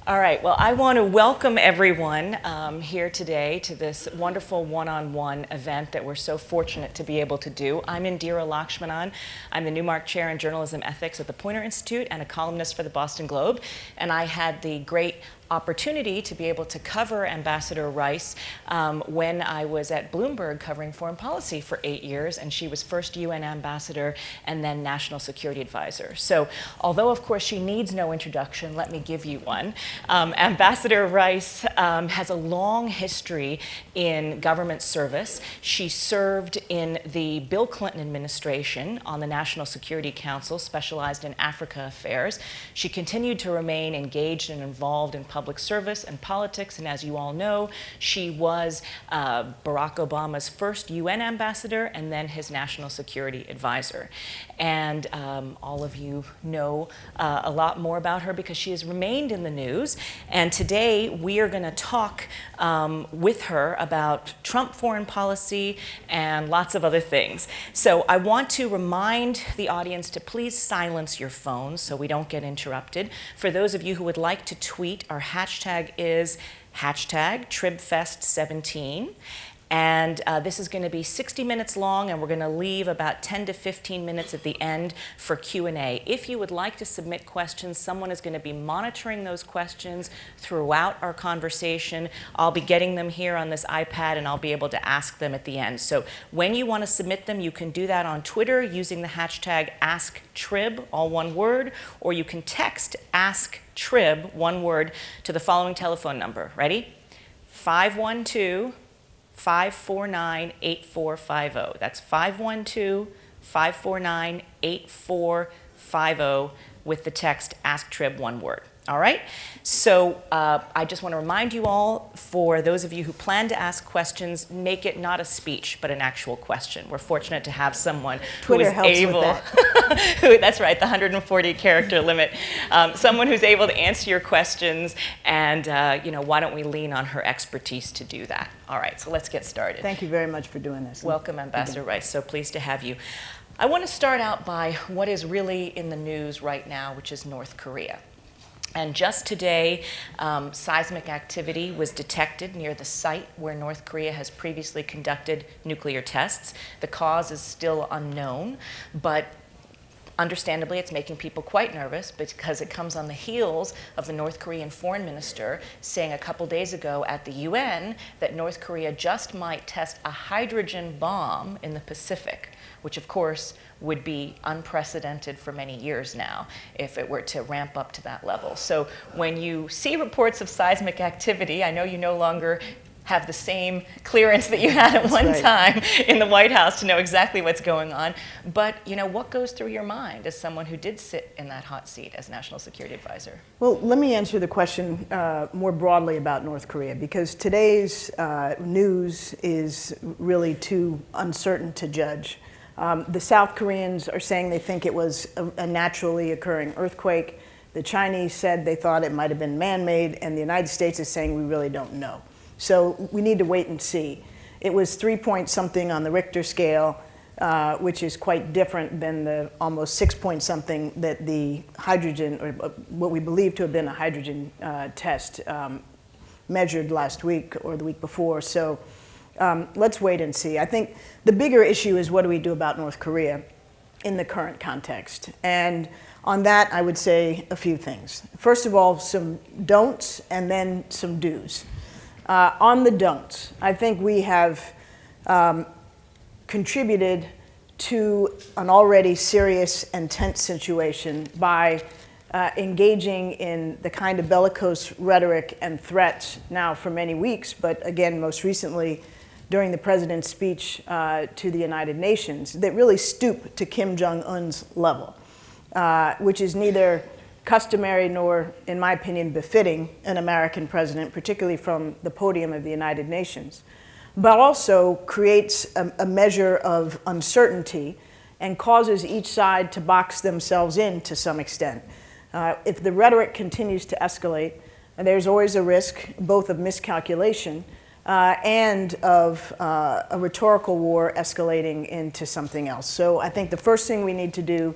All right, well, I want to welcome everyone here today to this wonderful one-on-one event that we're so fortunate to be able to do. I'm Indira Lakshmanan. I'm the Newmark Chair in Journalism Ethics at the Poynter Institute and a columnist for the Boston Globe. And I had the great opportunity to be able to cover Ambassador Rice when I was at Bloomberg covering foreign policy for 8 years, and she was first UN ambassador and then national security advisor. So although of course she needs no introduction, let me give you one. Ambassador Rice has a long history in government service. She served in the Bill Clinton administration on the National Security Council, specialized in Africa affairs. She continued to remain engaged and involved in public service and politics, and as you all know, she was Barack Obama's first UN ambassador and then his national security advisor. And all of you know a lot more about her because she has remained in the news. And today we are going to talk with her about Trump foreign policy and lots of other things. So I want to remind the audience to please silence your phones so we don't get interrupted. For those of you who would like to tweet, our hashtag is hashtag TribFest17. And this is going to be 60 minutes long, and we're going to leave about 10 to 15 minutes at the end for Q&A. If you would like to submit questions, someone is going to be monitoring those questions throughout our conversation. I'll be getting them here on this iPad, and I'll be able to ask them at the end. So when you want to submit them, you can do that on Twitter using the hashtag AskTrib, all one word, or you can text AskTrib, one word, to the following telephone number. Ready? 512-549-8450. That's 512-549-8450 with the text AskTrib, one word. All right? So I just want to remind you all, for those of you who plan to ask questions, make it not a speech, but an actual question. We're fortunate to have someone who is able, that's right, the 140 character limit, someone who's able to answer your questions, and why don't we lean on her expertise to do that. All right, so let's get started. Thank you very much for doing this. Welcome, Ambassador Rice. So pleased to have you. I want to start out by what is really in the news right now, which is North Korea. And just today, seismic activity was detected near the site where North Korea has previously conducted nuclear tests. The cause is still unknown, but understandably, it's making people quite nervous because it comes on the heels of the North Korean foreign minister saying a couple days ago at the UN that North Korea just might test a hydrogen bomb in the Pacific, which of course would be unprecedented for many years now if it were to ramp up to that level. So when you see reports of seismic activity, I know you no longer have the same clearance that you had at one time in the White House to know exactly what's going on. But what goes through your mind as someone who did sit in that hot seat as National Security Advisor? Well, let me answer the question more broadly about North Korea, because today's news is really too uncertain to judge. The South Koreans are saying they think it was a naturally occurring earthquake. The Chinese said they thought it might have been man-made, and the United States is saying we really don't know. So we need to wait and see. It was 3-point-something on the Richter scale, which is quite different than the almost 6-point-something that the hydrogen, or what we believe to have been a hydrogen test, measured last week or the week before. So let's wait and see. I think the bigger issue is what do we do about North Korea in the current context? And on that, I would say a few things. First of all, some don'ts and then some do's. On the don'ts, I think we have contributed to an already serious and tense situation by engaging in the kind of bellicose rhetoric and threats now for many weeks, but again, most recently during the president's speech to the United Nations, that really stoop to Kim Jong-un's level, which is neither customary nor, in my opinion, befitting an American president, particularly from the podium of the United Nations, but also creates a measure of uncertainty and causes each side to box themselves in to some extent. If the rhetoric continues to escalate, there's always a risk both of miscalculation and of a rhetorical war escalating into something else. So I think the first thing we need to do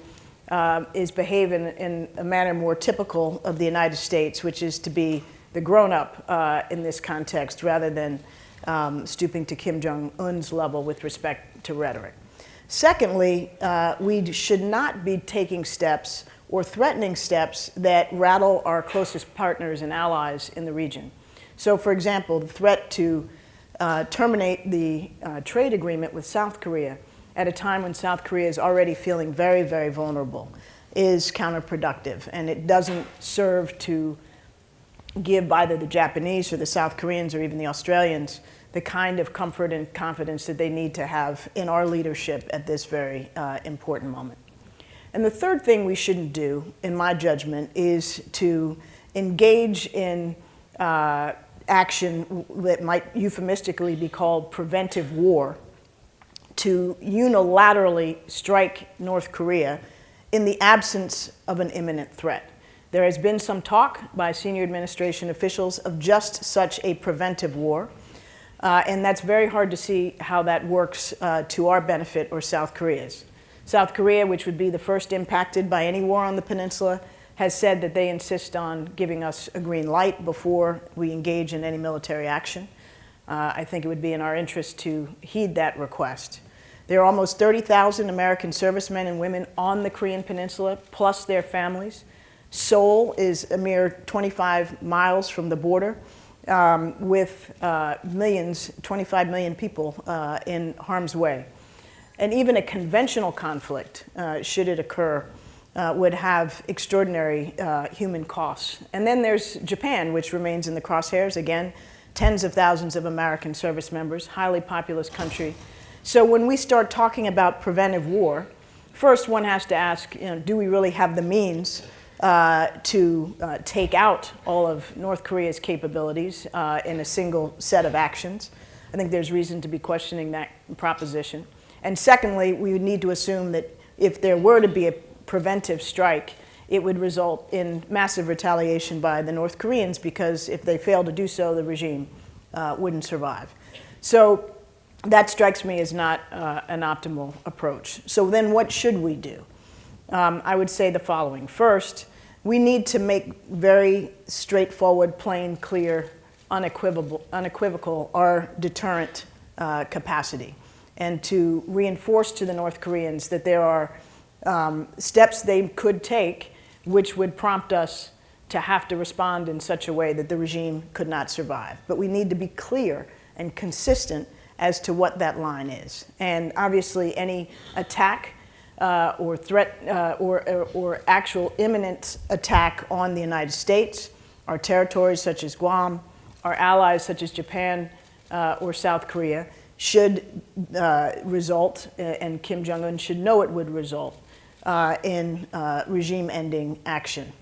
is behaving in a manner more typical of the United States, which is to be the grown-up in this context rather than stooping to Kim Jong-un's level with respect to rhetoric. Secondly, we should not be taking steps or threatening steps that rattle our closest partners and allies in the region. So, for example, the threat to terminate the trade agreement with South Korea at a time when South Korea is already feeling very, very vulnerable is counterproductive, and it doesn't serve to give either the Japanese or the South Koreans or even the Australians the kind of comfort and confidence that they need to have in our leadership at this very important moment. And the third thing we shouldn't do, in my judgment, is to engage in action that might euphemistically be called preventive war, to unilaterally strike North Korea in the absence of an imminent threat. There has been some talk by senior administration officials of just such a preventive war, and that's very hard to see how that works to our benefit or South Korea's. South Korea, which would be the first impacted by any war on the peninsula, has said that they insist on giving us a green light before we engage in any military action. I think it would be in our interest to heed that request. There are almost 30,000 American servicemen and women on the Korean Peninsula, plus their families. Seoul is a mere 25 miles from the border, with millions, 25 million people in harm's way. And even a conventional conflict, should it occur, would have extraordinary human costs. And then there's Japan, which remains in the crosshairs. Again, tens of thousands of American service members, highly populous country. So when we start talking about preventive war, first one has to ask, do we really have the means to take out all of North Korea's capabilities in a single set of actions? I think there's reason to be questioning that proposition. And secondly, we would need to assume that if there were to be a preventive strike, it would result in massive retaliation by the North Koreans, because if they fail to do so, the regime wouldn't survive. So that strikes me as not an optimal approach. So then what should we do? I would say the following. First, we need to make very straightforward, plain, clear, unequivocal our deterrent capacity, and to reinforce to the North Koreans that there are steps they could take which would prompt us to have to respond in such a way that the regime could not survive. But we need to be clear and consistent as to what that line is. And obviously any attack or threat or actual imminent attack on the United States, our territories such as Guam, our allies such as Japan or South Korea, should result, and Kim Jong-un should know it would result, in regime-ending action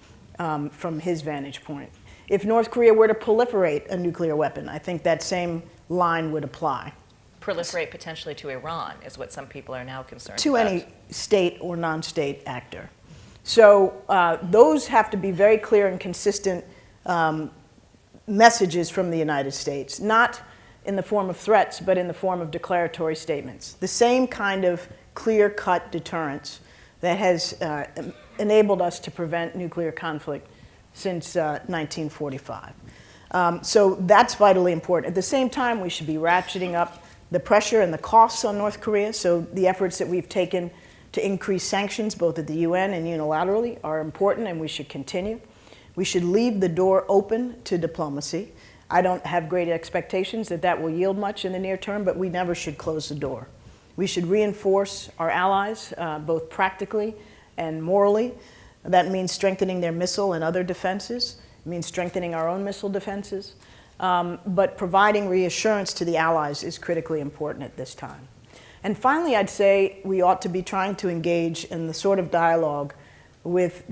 from his vantage point. If North Korea were to proliferate a nuclear weapon, I think that same line would apply. Proliferate potentially to Iran is what some people are now concerned to about. Any state or non-state actor. So those have to be very clear and consistent messages from the United States, not in the form of threats, but in the form of declaratory statements. The same kind of clear-cut deterrence that has enabled us to prevent nuclear conflict since 1945. So that's vitally important. At the same time, we should be ratcheting up the pressure and the costs on North Korea. So the efforts that we've taken to increase sanctions, both at the UN and unilaterally, are important, and we should continue. We should leave the door open to diplomacy. I don't have great expectations that that will yield much in the near term, but we never should close the door. We should reinforce our allies, both practically and morally. That means strengthening their missile and other defenses. It means strengthening our own missile defenses. But providing reassurance to the allies is critically important at this time. And finally, I'd say we ought to be trying to engage in the sort of dialogue with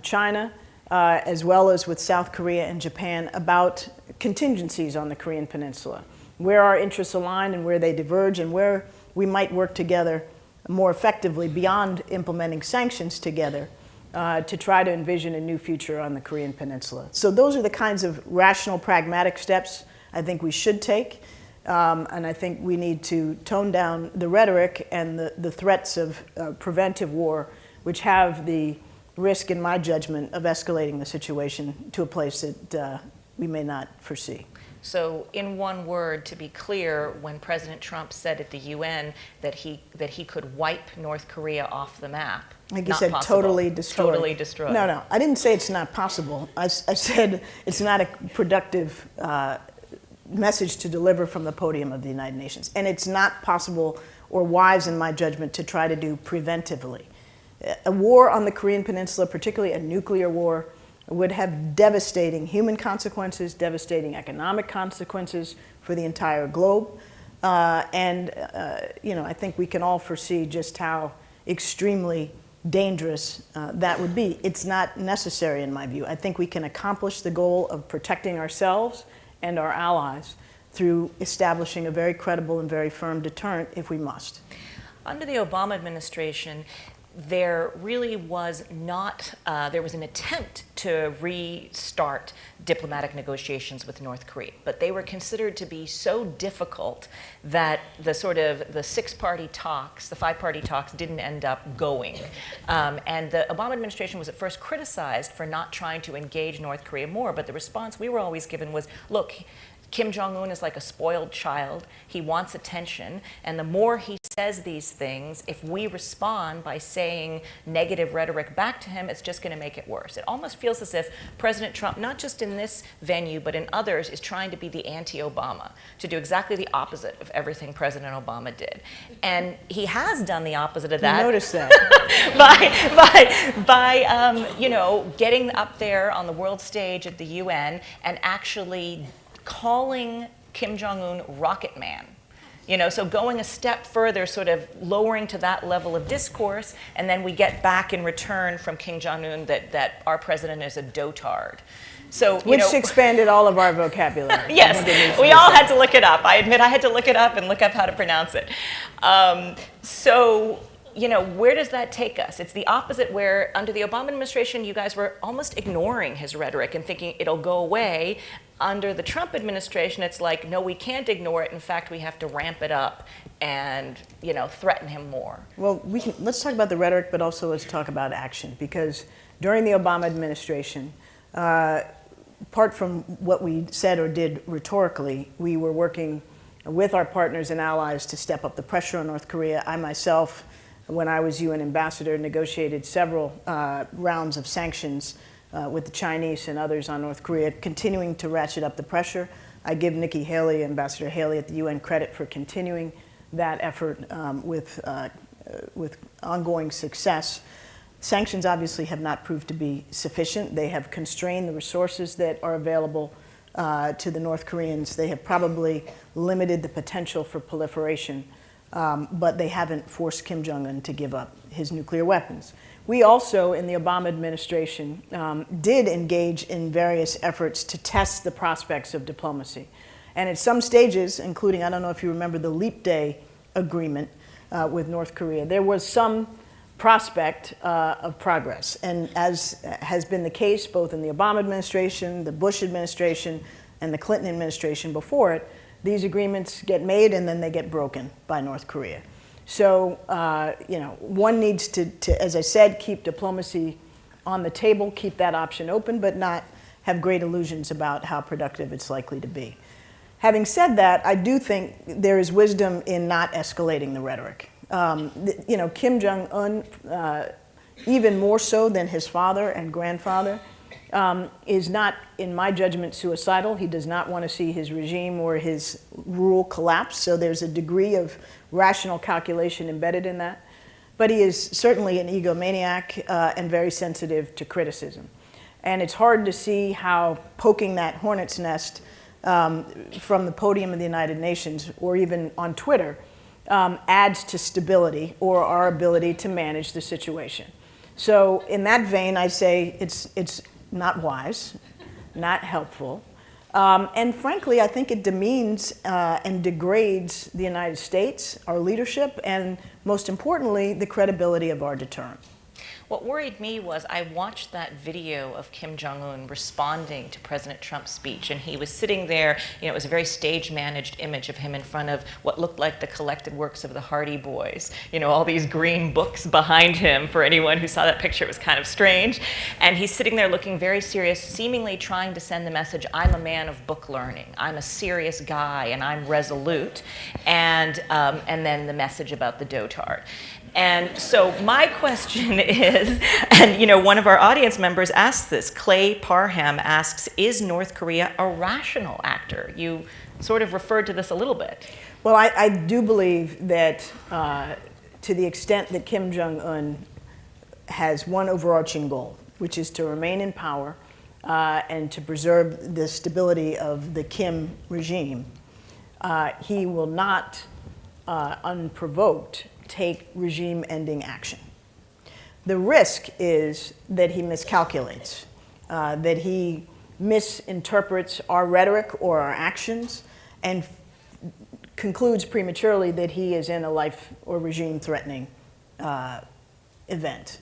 China, as well as with South Korea and Japan, about contingencies on the Korean Peninsula, where our interests align and where they diverge, and where we might work together more effectively beyond implementing sanctions together to try to envision a new future on the Korean Peninsula. So those are the kinds of rational, pragmatic steps I think we should take. And I think we need to tone down the rhetoric and the threats of preventive war, which have the risk, in my judgment, of escalating the situation to a place that we may not foresee. So in one word, to be clear, when President Trump said at the UN that he could wipe North Korea off the map, like you not said, possible. totally destroy. Totally destroy. No, I didn't say it's not possible. I said it's not a productive message to deliver from the podium of the United Nations. And it's not possible or wise, in my judgment, to try to do preventively. A war on the Korean Peninsula, particularly a nuclear war, would have devastating human consequences, devastating economic consequences for the entire globe. I think we can all foresee just how extremely dangerous that would be. It's not necessary, in my view. I think we can accomplish the goal of protecting ourselves and our allies through establishing a very credible and very firm deterrent if we must. Under the Obama administration, there really was not, there was an attempt to restart diplomatic negotiations with North Korea, but they were considered to be so difficult that the six-party talks, the five-party talks didn't end up going. And the Obama administration was at first criticized for not trying to engage North Korea more, but the response we were always given was, look, Kim Jong-un is like a spoiled child. He wants attention, and the more he says these things, if we respond by saying negative rhetoric back to him, it's just going to make it worse. It almost feels as if President Trump, not just in this venue, but in others, is trying to be the anti-Obama, to do exactly the opposite of everything President Obama did. And he has done the opposite of that. You noticed that. by getting up there on the world stage at the UN and actually calling Kim Jong-un Rocket Man. So going a step further, sort of lowering to that level of discourse, and then we get back in return from Kim Jong-un that our president is a dotard. So, which expanded all of our vocabulary. Yes, we all had to look it up. I admit I had to look it up and look up how to pronounce it. Where does that take us? It's the opposite, where under the Obama administration, you guys were almost ignoring his rhetoric and thinking it'll go away. Under the Trump administration, it's like, no, we can't ignore it. In fact, we have to ramp it up and, threaten him more. Well, let's talk about the rhetoric, but also let's talk about action. Because during the Obama administration, apart from what we said or did rhetorically, we were working with our partners and allies to step up the pressure on North Korea. I myself, when I was UN ambassador, negotiated several rounds of sanctions with the Chinese and others on North Korea, continuing to ratchet up the pressure. I give Nikki Haley, Ambassador Haley at the UN, credit for continuing that effort with ongoing success. Sanctions obviously have not proved to be sufficient. They have constrained the resources that are available to the North Koreans. They have probably limited the potential for proliferation, but they haven't forced Kim Jong-un to give up his nuclear weapons. We also, in the Obama administration, did engage in various efforts to test the prospects of diplomacy. And at some stages, including, I don't know if you remember the Leap Day agreement with North Korea, there was some prospect of progress. And as has been the case both in the Obama administration, the Bush administration, and the Clinton administration before it, these agreements get made and then they get broken by North Korea. So, one needs to, as I said, keep diplomacy on the table, keep that option open, but not have great illusions about how productive it's likely to be. Having said that, I do think there is wisdom in not escalating the rhetoric. Kim Jong-un, even more so than his father and grandfather, is not, in my judgment, suicidal. He does not want to see his regime or his rule collapse, so there's a degree of rational calculation embedded in that. But he is certainly an egomaniac and very sensitive to criticism. And it's hard to see how poking that hornet's nest from the podium of the United Nations or even on Twitter adds to stability or our ability to manage the situation. So in that vein, I say it's not wise, not helpful. And frankly, I think it demeans and degrades the United States, our leadership, and most importantly, the credibility of our deterrent. What worried me was I watched that video of Kim Jong-un responding to President Trump's speech, and he was sitting there. It was a very stage-managed image of him in front of what looked like the collected works of the Hardy Boys. All these green books behind him. For anyone who saw that picture, it was kind of strange. And he's sitting there looking very serious, seemingly trying to send the message, I'm a man of book learning. I'm a serious guy, and I'm resolute. And then the message about the dotard. And so my question is, and one of our audience members asked this, Clay Parham asks, is North Korea a rational actor? You sort of referred to this a little bit. Well, I do believe that to the extent that Kim Jong-un has one overarching goal, which is to remain in power and to preserve the stability of the Kim regime, he will not, unprovoked, take regime-ending action. The risk is that he miscalculates, that he misinterprets our rhetoric or our actions and concludes prematurely that he is in a life or regime-threatening event.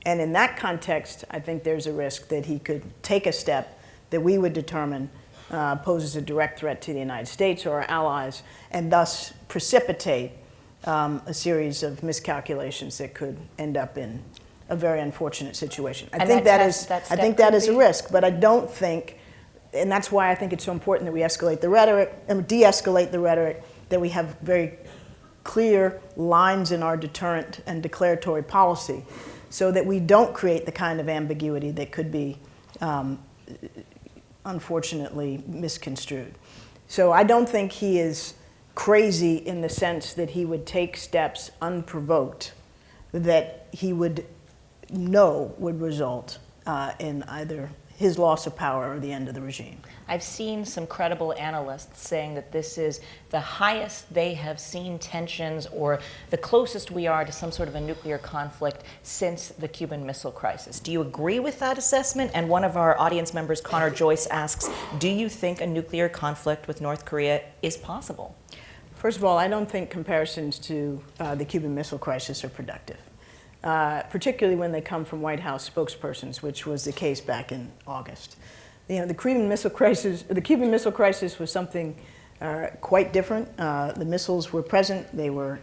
And in that context, I think there's a risk that he could take a step that we would determine poses a direct threat to the United States or our allies, and thus precipitate a series of miscalculations that could end up in a very unfortunate situation. I think that is a risk, but I don't think, and that's why I think it's so important that we escalate the rhetoric and de-escalate the rhetoric, that we have very clear lines in our deterrent and declaratory policy, so that we don't create the kind of ambiguity that could be unfortunately misconstrued. So I don't think he is crazy in the sense that he would take steps unprovoked that he would know would result in either his loss of power or the end of the regime. I've seen some credible analysts saying that this is the highest they have seen tensions, or the closest we are to some sort of a nuclear conflict since the Cuban Missile Crisis. Do you agree with that assessment? And one of our audience members, Connor Joyce, asks, do you think a nuclear conflict with North Korea is possible? First of all, I don't think comparisons to the Cuban Missile Crisis are productive, particularly when they come from White House spokespersons, which was the case back in August. The Cuban Missile Crisis was something quite different. The missiles were present; they were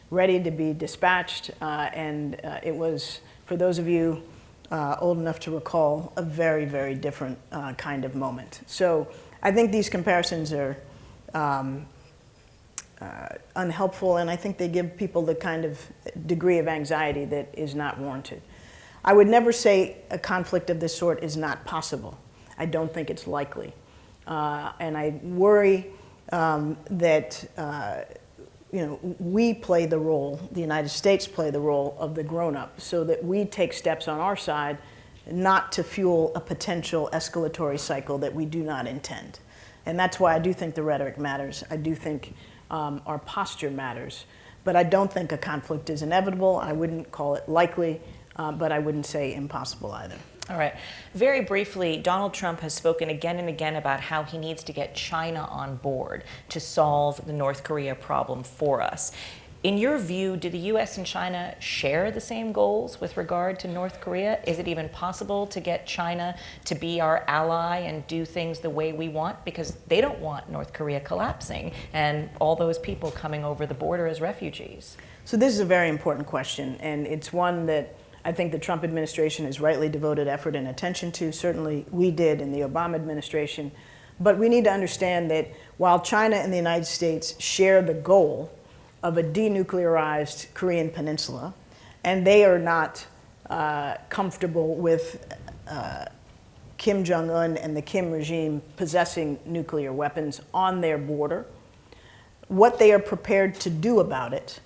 ready to be dispatched, and it was, for those of you old enough to recall, a very, very different kind of moment. So I think these comparisons are unhelpful, and I think they give people the kind of degree of anxiety that is not warranted. I would never say a conflict of this sort is not possible. I don't think it's likely. And I worry that we play the role, the United States play the role of the grown-up, so that we take steps on our side not to fuel a potential escalatory cycle that we do not intend. And that's why I do think the rhetoric matters. I do think our posture matters. But I don't think a conflict is inevitable. I wouldn't call it likely, but I wouldn't say impossible either. All right. Very briefly, Donald Trump has spoken again and again about how he needs to get China on board to solve the North Korea problem for us. In your view, do the U.S. and China share the same goals with regard to North Korea? Is it even possible to get China to be our ally and do things the way we want? Because they don't want North Korea collapsing and all those people coming over the border as refugees. So this is a very important question, and it's one that I think the Trump administration has rightly devoted effort and attention to. Certainly we did in the Obama administration. But we need to understand that while China and the United States share the goal of a denuclearized Korean peninsula, and they are not comfortable with Kim Jong-un and the Kim regime possessing nuclear weapons on their border, what they are prepared to do about it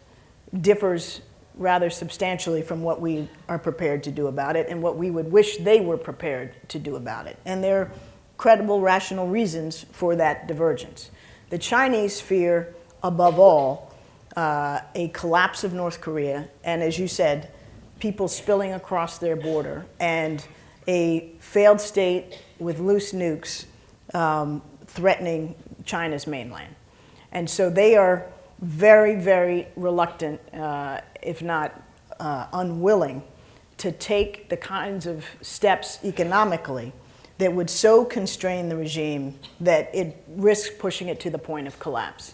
differs rather substantially from what we are prepared to do about it and what we would wish they were prepared to do about it. And there are credible, rational reasons for that divergence. The Chinese fear, above all, a collapse of North Korea, and as you said, people spilling across their border, and a failed state with loose nukes threatening China's mainland. And so they are very, very reluctant, if not unwilling, to take the kinds of steps economically that would so constrain the regime that it risks pushing it to the point of collapse.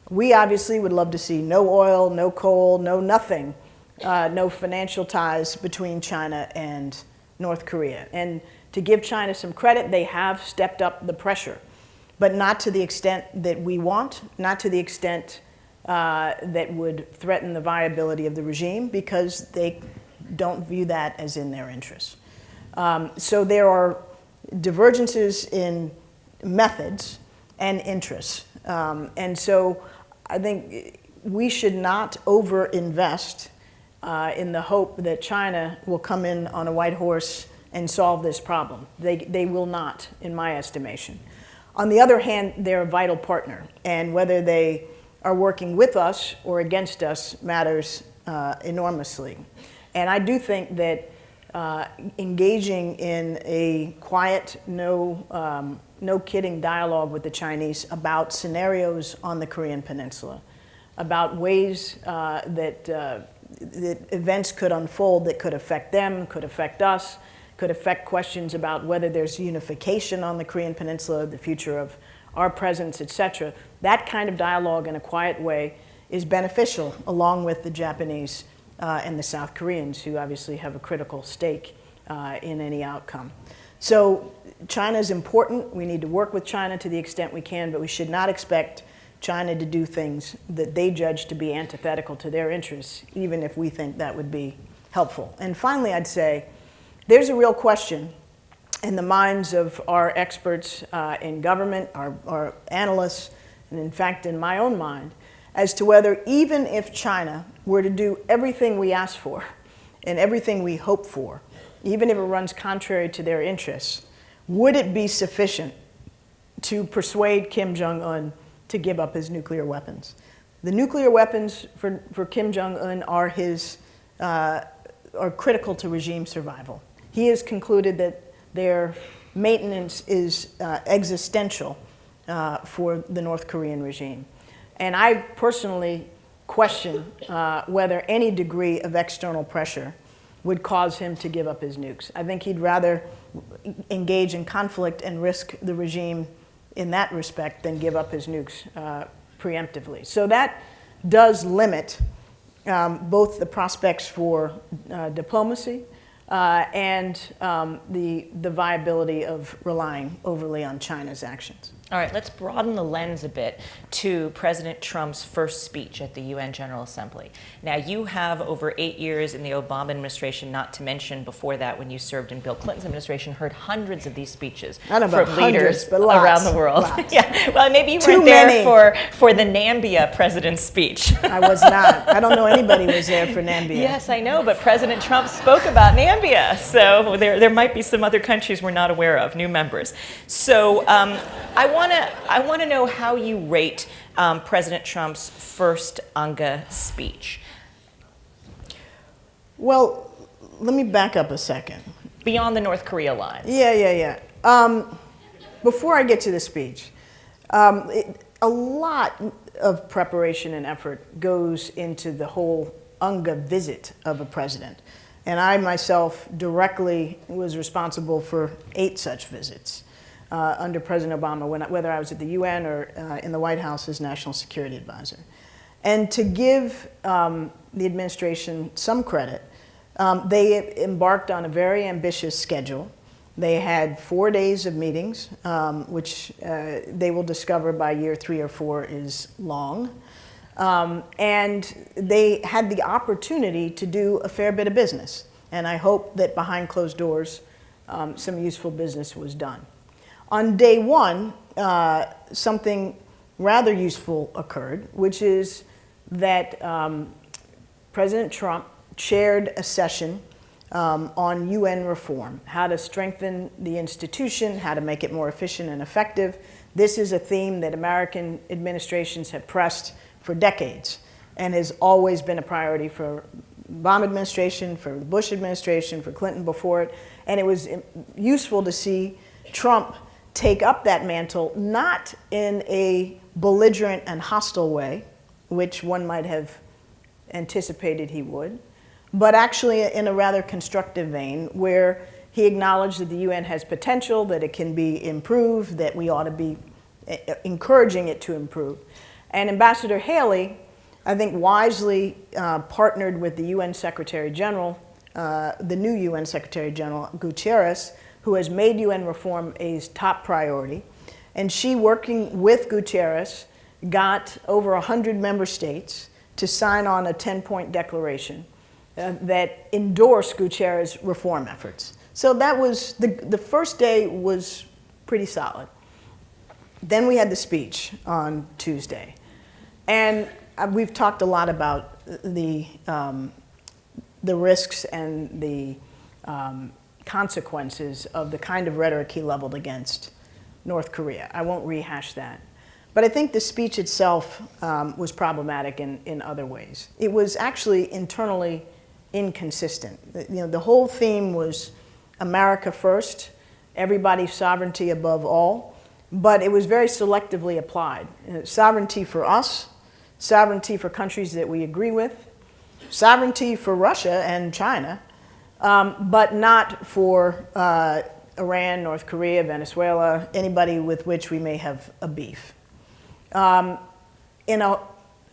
We obviously would love to see no oil, no coal, no nothing, no financial ties between China and North Korea. And to give China some credit, they have stepped up the pressure, but not to the extent that we want, not to the extent that would threaten the viability of the regime, because they don't view that as in their interests. So there are divergences in methods and interests. And so I think we should not overinvest in the hope that China will come in on a white horse and solve this problem. They will not, in my estimation. On the other hand, they're a vital partner, and whether they are working with us or against us matters enormously. And I do think that engaging in a quiet, no kidding dialogue with the Chinese about scenarios on the Korean Peninsula, about ways that events could unfold that could affect them, could affect us, could affect questions about whether there's unification on the Korean Peninsula, the future of our presence, etc. That kind of dialogue in a quiet way is beneficial, along with the Japanese and the South Koreans, who obviously have a critical stake in any outcome. So China is important. We need to work with China to the extent we can, but we should not expect China to do things that they judge to be antithetical to their interests, even if we think that would be helpful. And finally, I'd say there's a real question in the minds of our experts in government, our analysts, and in fact in my own mind, as to whether even if China were to do everything we ask for and everything we hope for, even if it runs contrary to their interests, would it be sufficient to persuade Kim Jong-un to give up his nuclear weapons? The nuclear weapons for Kim Jong-un are critical to regime survival. He has concluded that their maintenance is existential for the North Korean regime. And I personally question whether any degree of external pressure would cause him to give up his nukes. I think he'd rather engage in conflict and risk the regime in that respect than give up his nukes preemptively. So that does limit both the prospects for diplomacy and the viability of relying overly on China's actions. All right, let's broaden the lens a bit to President Trump's first speech at the UN General Assembly. Now, you have over 8 years in the Obama administration, not to mention before that when you served in Bill Clinton's administration, heard hundreds of these speeches from leaders around the world. Yeah, well, maybe you weren't there for the Nambia president's speech. I was not. I don't know anybody who was there for Nambia. Yes, I know, but President Trump spoke about Nambia, so there might be some other countries we're not aware of, new members. So I want to know how you rate President Trump's first UNGA speech. Well, let me back up a second. Beyond the North Korea lines. Yeah. Before I get to the speech, a lot of preparation and effort goes into the whole UNGA visit of a president. And I myself directly was responsible for 8 such visits under President Obama, whether I was at the UN or in the White House as National Security Advisor. And to give the administration some credit, they embarked on a very ambitious schedule. They had 4 days of meetings, which they will discover by year 3 or 4 is long. And they had the opportunity to do a fair bit of business. And I hope that behind closed doors, some useful business was done. On day 1, something rather useful occurred, which is that President Trump chaired a session on UN reform, how to strengthen the institution, how to make it more efficient and effective. This is a theme that American administrations have pressed for decades and has always been a priority for Obama administration, for the Bush administration, for Clinton before it. And it was useful to see Trump take up that mantle, not in a belligerent and hostile way, which one might have anticipated he would, but actually in a rather constructive vein, where he acknowledged that the UN has potential, that it can be improved, that we ought to be encouraging it to improve. And Ambassador Haley, I think, wisely partnered with the UN Secretary General, the new UN Secretary General, Guterres, who has made UN reform a top priority. And she, working with Guterres, got over 100 member states to sign on a 10-point declaration that endorsed Guterres' reform efforts. So that was, the first day was pretty solid. Then we had the speech on Tuesday. And we've talked a lot about the risks and the consequences of the kind of rhetoric he leveled against North Korea. I won't rehash that. But I think the speech itself was problematic in other ways. It was actually internally inconsistent. The whole theme was America first, everybody's sovereignty above all, but it was very selectively applied. Sovereignty for us, sovereignty for countries that we agree with, sovereignty for Russia and China, but not for Iran, North Korea, Venezuela, anybody with which we may have a beef. In a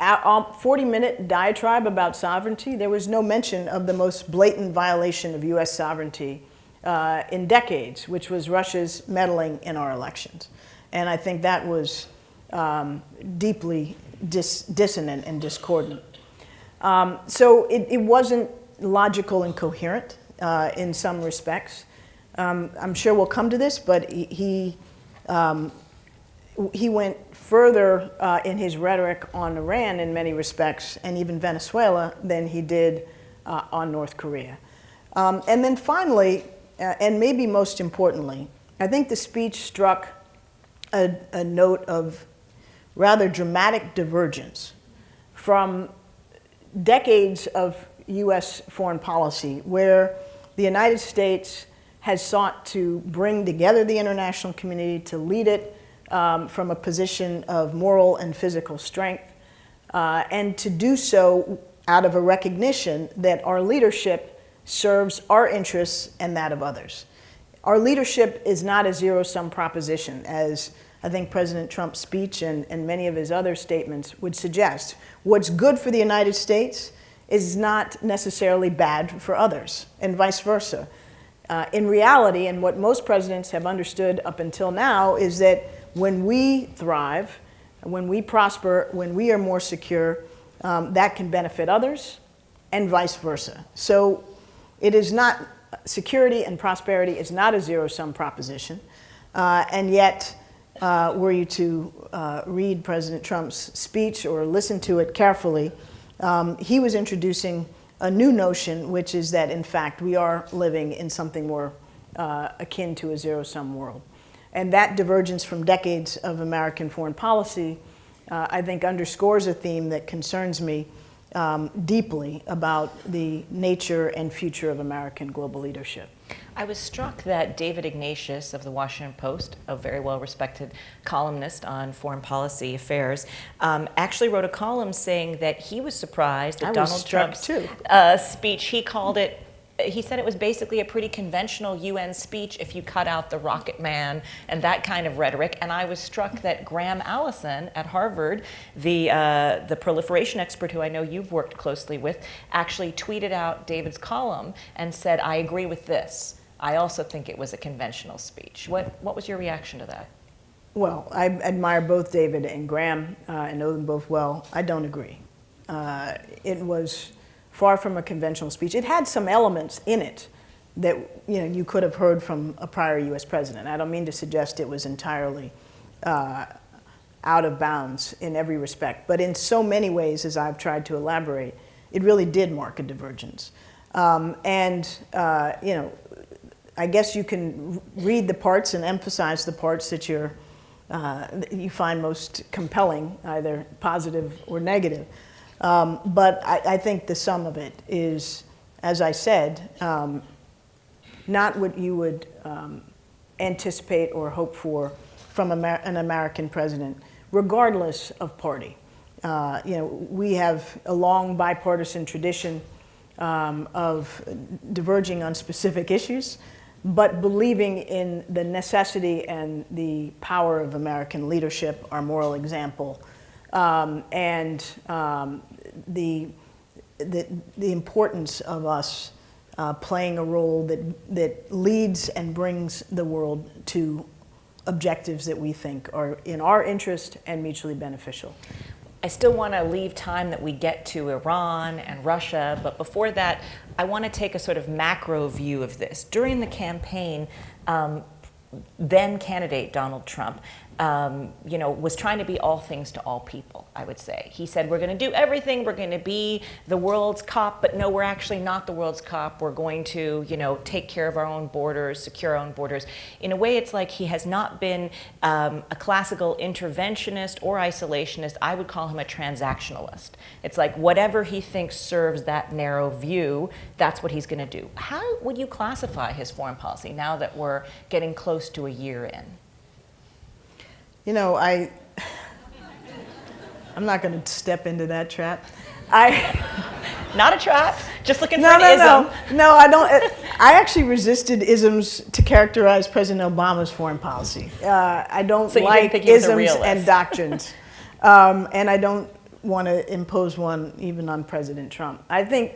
40-minute diatribe about sovereignty, there was no mention of the most blatant violation of US sovereignty in decades, which was Russia's meddling in our elections. And I think that was deeply dissonant and discordant. So it wasn't logical and coherent in some respects. I'm sure we'll come to this, but he went further in his rhetoric on Iran in many respects, and even Venezuela, than he did on North Korea. And then finally, and maybe most importantly, I think the speech struck a note of rather dramatic divergence from decades of US foreign policy, where the United States has sought to bring together the international community, to lead it from a position of moral and physical strength, and to do so out of a recognition that our leadership serves our interests and that of others. Our leadership is not a zero-sum proposition, as I think President Trump's speech and many of his other statements would suggest. What's good for the United States is not necessarily bad for others, and vice versa. In reality, and what most presidents have understood up until now, is that when we thrive, when we prosper, when we are more secure, that can benefit others, and vice versa. So it is not, security and prosperity is not a zero-sum proposition, and yet, were you to read President Trump's speech or listen to it carefully, he was introducing a new notion, which is that, in fact, we are living in something more akin to a zero-sum world. And that divergence from decades of American foreign policy, I think, underscores a theme that concerns me deeply about the nature and future of American global leadership. I was struck that David Ignatius of the Washington Post, a very well-respected columnist on foreign policy affairs, actually wrote a column saying that he was surprised that Donald Trump's speech, he called it, he said it was basically a pretty conventional UN speech if you cut out the rocket man and that kind of rhetoric. And I was struck that Graham Allison at Harvard, the proliferation expert who I know you've worked closely with, actually tweeted out David's column and said, "I agree with this. I also think it was a conventional speech." What was your reaction to that? Well, I admire both David and Graham. I know them both well. I don't agree. It was far from a conventional speech. It had some elements in it that you could have heard from a prior U.S. president. I don't mean to suggest it was entirely out of bounds in every respect, but in so many ways, as I've tried to elaborate, it really did mark a divergence. I guess you can read the parts and emphasize the parts that you find most compelling, either positive or negative. But I think the sum of it is, as I said, not what you would anticipate or hope for from an American president, regardless of party. We have a long bipartisan tradition of diverging on specific issues, but believing in the necessity and the power of American leadership, our moral example, and the importance of us playing a role that leads and brings the world to objectives that we think are in our interest and mutually beneficial. I still want to leave time that we get to Iran and Russia, but before that, I want to take a sort of macro view of this. During the campaign, then candidate Donald Trump, was trying to be all things to all people, I would say. He said, we're going to do everything. We're going to be the world's cop, but no, we're actually not the world's cop. We're going to, take care of our own borders, secure our own borders. In a way, it's like he has not been a classical interventionist or isolationist. I would call him a transactionalist. It's like whatever he thinks serves that narrow view, that's what he's going to do. How would you classify his foreign policy now that we're getting close to a year in? I'm not going to step into that trap. Not a trap, just looking for an ism. No, I don't. I actually resisted isms to characterize President Obama's foreign policy. I don't like isms and doctrines. And I don't want to impose one even on President Trump. I think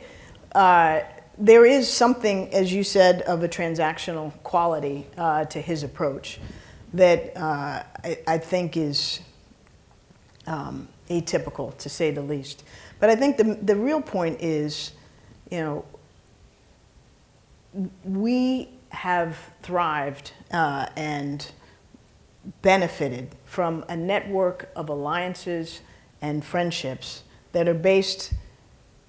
there is something, as you said, of a transactional quality to his approach that I think is atypical, to say the least. But I think the real point is, we have thrived and benefited from a network of alliances and friendships that are based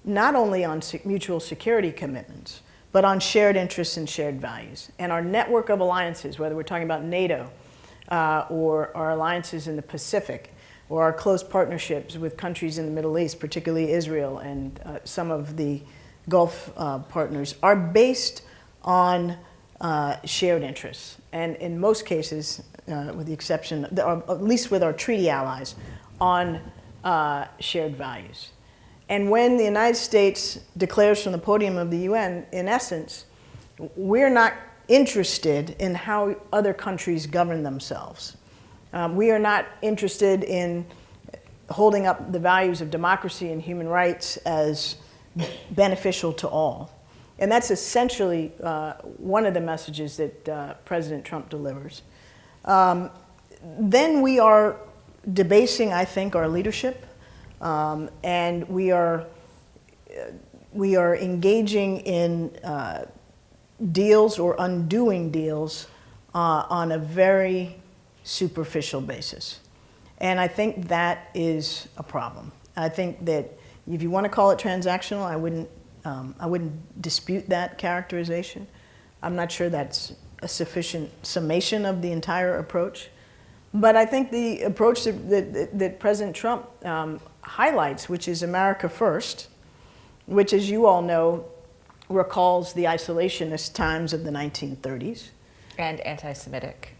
not only on mutual security commitments, but on shared interests and shared values. And our network of alliances, whether we're talking about NATO, or our alliances in the Pacific, or our close partnerships with countries in the Middle East, particularly Israel and some of the Gulf partners, are based on shared interests. And in most cases, with the exception, or at least with our treaty allies, on shared values. And when the United States declares from the podium of the UN, in essence, we're not interested in how other countries govern themselves. We are not interested in holding up the values of democracy and human rights as beneficial to all. And that's essentially one of the messages that President Trump delivers. Then we are debasing, I think, our leadership, and we are engaging in deals or undoing deals on a very superficial basis. And I think that is a problem. I think that if you want to call it transactional, I wouldn't dispute that characterization. I'm not sure that's a sufficient summation of the entire approach. But I think the approach that President Trump highlights, which is America first, which, as you all know, recalls the isolationist times of the 1930s. And anti-Semitic.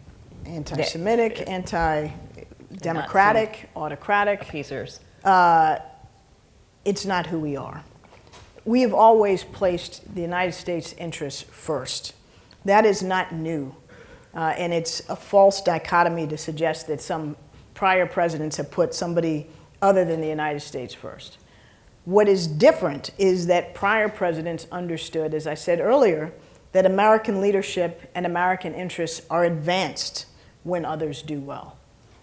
Anti-Semitic, anti-democratic, autocratic. Appeasers. It's not who we are. We have always placed the United States' interests first. That is not new. And it's a false dichotomy to suggest that some prior presidents have put somebody other than the United States first. What is different is that prior presidents understood, as I said earlier, that American leadership and American interests are advanced when others do well,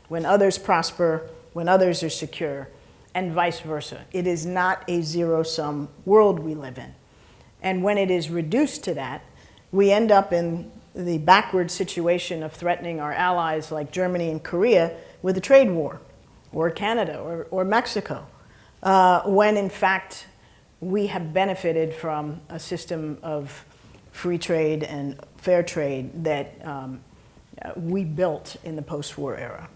when others prosper, when others are secure, and vice versa. It is not a zero-sum world we live in. And when it is reduced to that, we end up in the backward situation of threatening our allies like Germany and Korea with a trade war, or Canada, or Mexico, when in fact we have benefited from a system of free trade and fair trade that we built in the post-war era.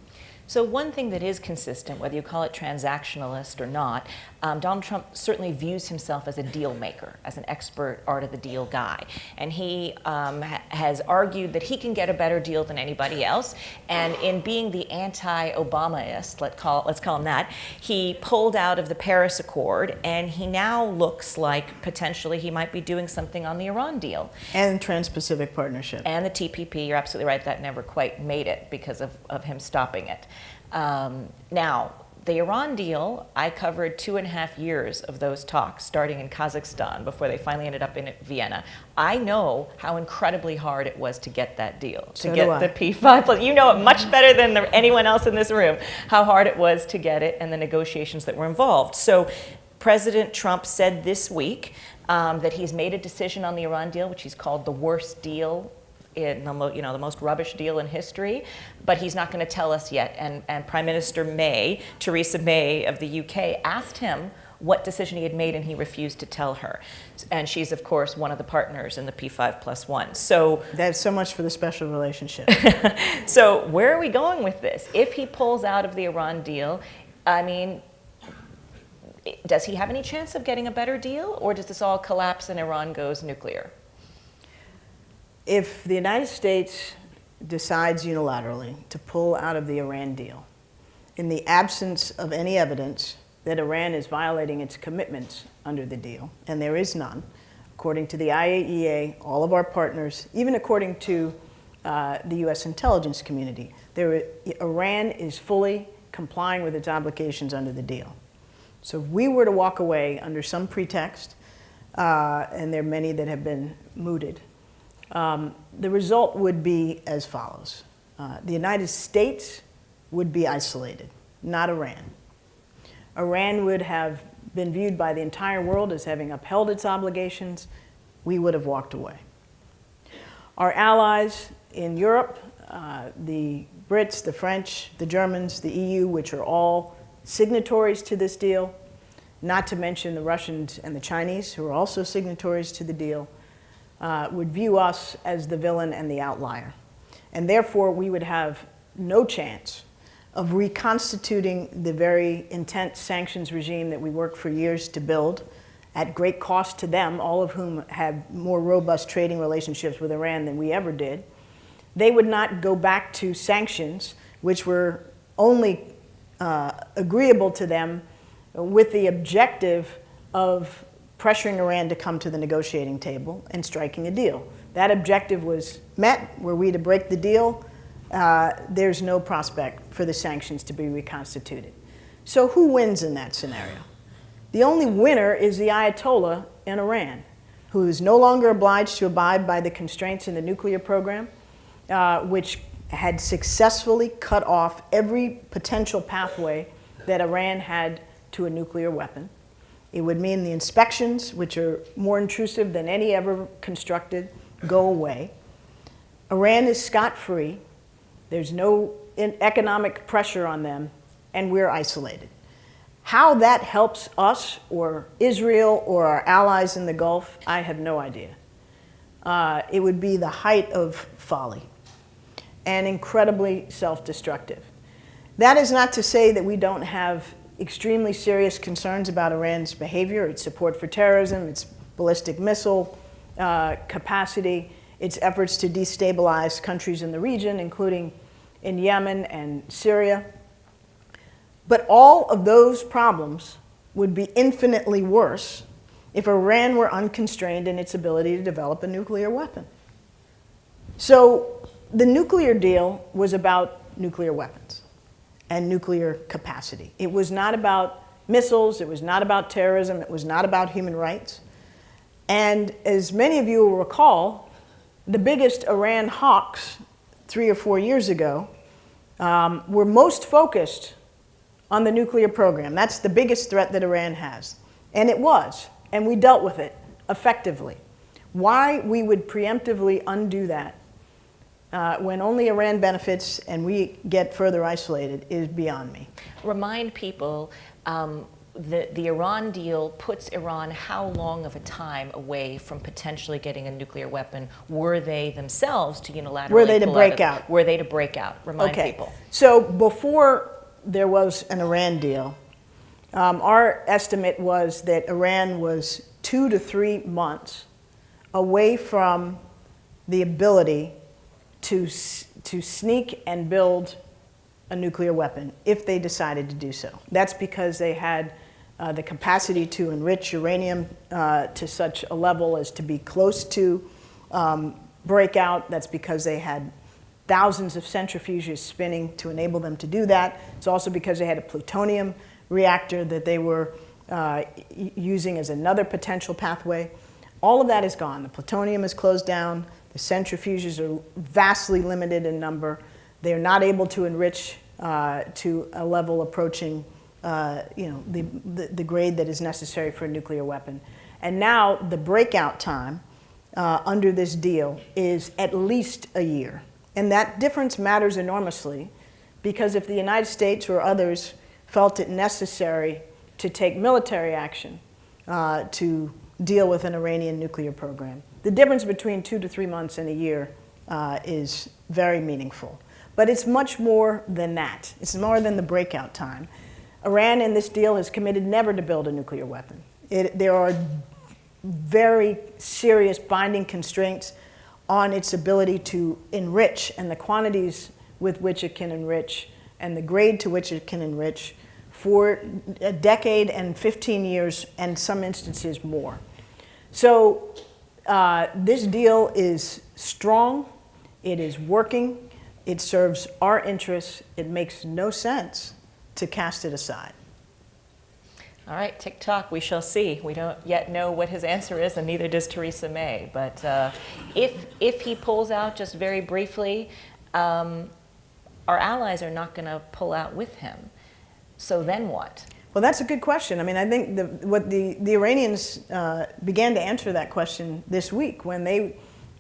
So one thing that is consistent, whether you call it transactionalist or not, Donald Trump certainly views himself as a deal maker, as an expert art of the deal guy. And he has argued that he can get a better deal than anybody else. And in being the anti-Obamaist, let's call him that, he pulled out of the Paris Accord, and he now looks like potentially he might be doing something on the Iran deal. And Trans-Pacific Partnership. And the TPP, you're absolutely right, that never quite made it because of him stopping it. Now, the Iran deal, I covered 2.5 years of those talks, starting in Kazakhstan before they finally ended up in Vienna. I know how incredibly hard it was to get that deal, to get the P5+. You know it much better than anyone else in this room, how hard it was to get it and the negotiations that were involved. So President Trump said this week that he's made a decision on the Iran deal, which he's called the worst deal in the most rubbish deal in history, but he's not going to tell us yet. And Prime Minister Theresa May of the UK, asked him what decision he had made, and he refused to tell her. And she's, of course, one of the partners in the P5+1. So that's so much for the special relationship. So where are we going with this? If he pulls out of the Iran deal, I mean, does he have any chance of getting a better deal, or does this all collapse and Iran goes nuclear? If the United States decides unilaterally to pull out of the Iran deal, in the absence of any evidence that Iran is violating its commitments under the deal, and there is none, according to the IAEA, all of our partners, even according to the U.S. intelligence community, Iran is fully complying with its obligations under the deal. So if we were to walk away under some pretext, and there are many that have been mooted, the result would be as follows. The United States would be isolated, not Iran. Iran would have been viewed by the entire world as having upheld its obligations. We would have walked away. Our allies in Europe, the Brits, the French, the Germans, the EU, which are all signatories to this deal, not to mention the Russians and the Chinese, who are also signatories to the deal, would view us as the villain and the outlier. And therefore, we would have no chance of reconstituting the very intense sanctions regime that we worked for years to build at great cost to them, all of whom have more robust trading relationships with Iran than we ever did. They would not go back to sanctions, which were only agreeable to them with the objective of pressuring Iran to come to the negotiating table and striking a deal. That objective was met. Were we to break the deal, there's no prospect for the sanctions to be reconstituted. So who wins in that scenario? The only winner is the Ayatollah in Iran, who is no longer obliged to abide by the constraints in the nuclear program, which had successfully cut off every potential pathway that Iran had to a nuclear weapon. It would mean the inspections, which are more intrusive than any ever constructed, go away. Iran is scot-free. There's no economic pressure on them, and we're isolated. How that helps us or Israel or our allies in the Gulf, I have no idea. It would be the height of folly and incredibly self-destructive. That is not to say that we don't have extremely serious concerns about Iran's behavior, its support for terrorism, its ballistic missile capacity, its efforts to destabilize countries in the region, including in Yemen and Syria. But all of those problems would be infinitely worse if Iran were unconstrained in its ability to develop a nuclear weapon. So the nuclear deal was about nuclear weapons and nuclear capacity. It was not about missiles, it was not about terrorism, it was not about human rights. And as many of you will recall, the biggest Iran hawks 3 or 4 years ago were most focused on the nuclear program. That's the biggest threat that Iran has. And it was, and we dealt with it effectively. Why we would preemptively undo that when only Iran benefits and we get further isolated is beyond me. Remind people the Iran deal puts Iran how long of a time away from potentially getting a nuclear weapon were they themselves to unilaterally Were they to pull break out of, out? Were they to break out? Remind Okay. people. So before there was an Iran deal, our estimate was that Iran was 2 to 3 months away from the ability to sneak and build a nuclear weapon if they decided to do so. That's because they had the capacity to enrich uranium to such a level as to be close to breakout. That's because they had thousands of centrifuges spinning to enable them to do that. It's also because they had a plutonium reactor that they were using as another potential pathway. All of that is gone. The plutonium is closed down. The centrifuges are vastly limited in number. They are not able to enrich to a level approaching the grade that is necessary for a nuclear weapon. And now the breakout time under this deal is at least a year. And that difference matters enormously because if the United States or others felt it necessary to take military action to deal with an Iranian nuclear program, the difference between 2 to 3 months and a year is very meaningful. But it's much more than that. It's more than the breakout time. Iran in this deal has committed never to build a nuclear weapon. There are very serious binding constraints on its ability to enrich and the quantities with which it can enrich and the grade to which it can enrich for a decade and 15 years and some instances more. So this deal is strong, it is working, it serves our interests, it makes no sense to cast it aside. All right, tick-tock, we shall see. We don't yet know what his answer is, and neither does Theresa May. But if he pulls out, just very briefly, our allies are not going to pull out with him. So then what? Well, that's a good question. I mean, I think the Iranians began to answer that question this week when they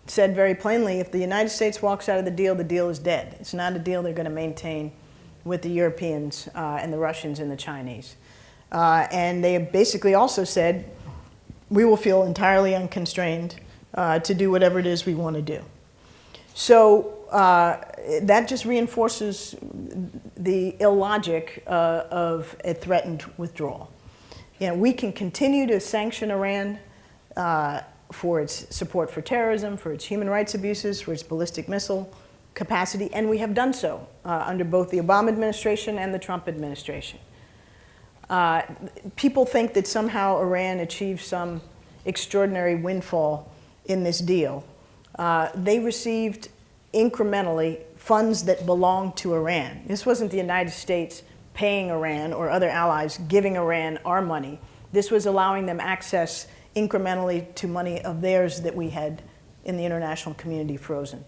said very plainly, if the United States walks out of the deal is dead. It's not a deal they're going to maintain with the Europeans and the Russians and the Chinese. And they basically also said, we will feel entirely unconstrained to do whatever it is we want to do. So that just reinforces the illogic of a threatened withdrawal. You know, we can continue to sanction Iran for its support for terrorism, for its human rights abuses, for its ballistic missile capacity, and we have done so under both the Obama administration and the Trump administration. People think that somehow Iran achieved some extraordinary windfall in this deal. They received incrementally funds that belonged to Iran. This wasn't the United States paying Iran or other allies giving Iran our money. This was allowing them access incrementally to money of theirs that we had in the international community frozen.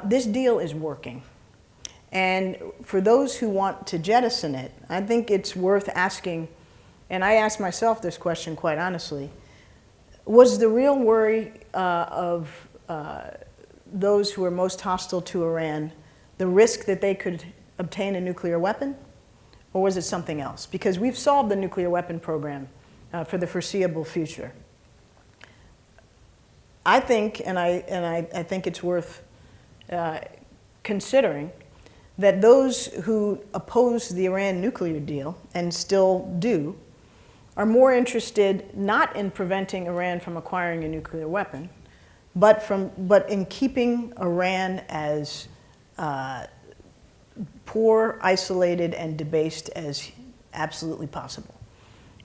This deal is working. And for those who want to jettison it, I think it's worth asking, and I ask myself this question quite honestly, was the real worry of those who are most hostile to Iran the risk that they could obtain a nuclear weapon, or was it something else? Because we've solved the nuclear weapon program for the foreseeable future. I think, and I think it's worth considering, that those who oppose the Iran nuclear deal, and still do, are more interested not in preventing Iran from acquiring a nuclear weapon, but in keeping Iran as poor, isolated, and debased as absolutely possible.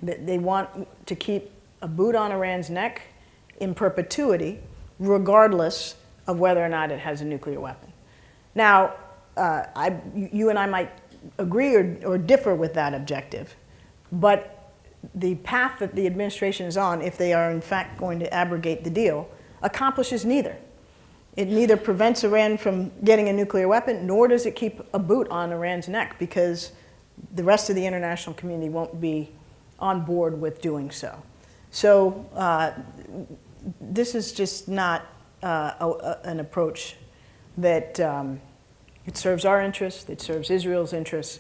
They want to keep a boot on Iran's neck in perpetuity, regardless of whether or not it has a nuclear weapon. Now, you and I might agree or differ with that objective, but the path that the administration is on, if they are in fact going to abrogate the deal, accomplishes neither. It neither prevents Iran from getting a nuclear weapon, nor does it keep a boot on Iran's neck, because the rest of the international community won't be on board with doing so. So this is just not an approach that it serves our interests, it serves Israel's interests,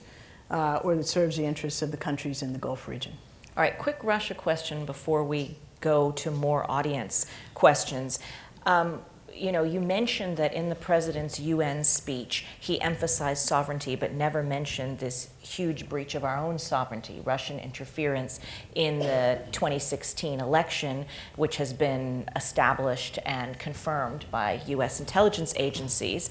or that serves the interests of the countries in the Gulf region. All right, quick Russia question before we go to more audience questions. You know, you mentioned that in the president's UN speech, he emphasized sovereignty, but never mentioned this huge breach of our own sovereignty, Russian interference in the 2016 election, which has been established and confirmed by US intelligence agencies.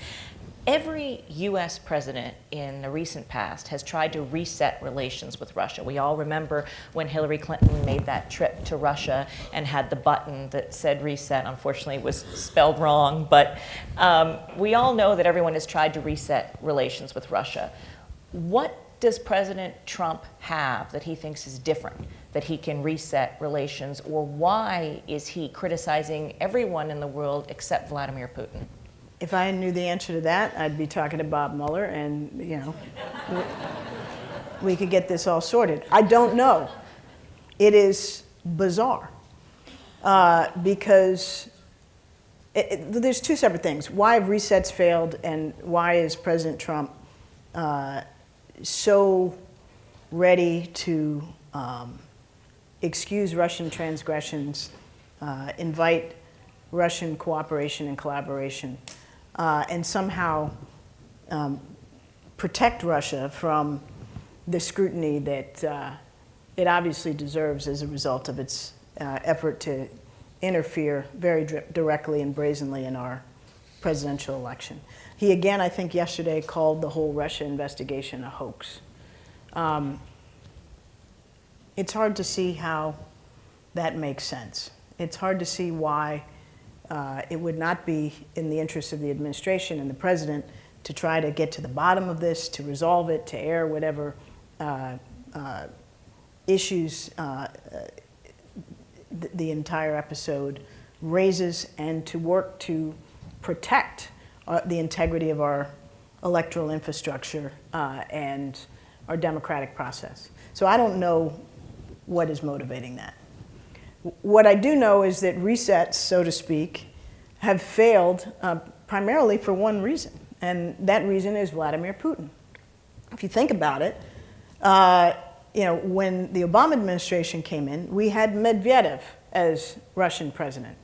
Every US president in the recent past has tried to reset relations with Russia. We all remember when Hillary Clinton made that trip to Russia and had the button that said reset. Unfortunately, it was spelled wrong, but we all know that everyone has tried to reset relations with Russia. What does President Trump have that he thinks is different, that he can reset relations, or why is he criticizing everyone in the world except Vladimir Putin? If I knew the answer to that, I'd be talking to Bob Mueller, and you know, we could get this all sorted. I don't know. It is bizarre because there's two separate things. Why have resets failed, and why is President Trump so ready to excuse Russian transgressions, invite Russian cooperation and collaboration, and somehow protect Russia from the scrutiny that it obviously deserves as a result of its effort to interfere very directly and brazenly in our presidential election. He again, I think yesterday, called the whole Russia investigation a hoax. It's hard to see how that makes sense. It's hard to see why it would not be in the interest of the administration and the president to try to get to the bottom of this, to resolve it, to air whatever issues the entire episode raises, and to work to protect the integrity of our electoral infrastructure and our democratic process. So I don't know what is motivating that. What I do know is that resets, so to speak, have failed primarily for one reason, and that reason is Vladimir Putin. If you think about it, you know, when the Obama administration came in, we had Medvedev as Russian president,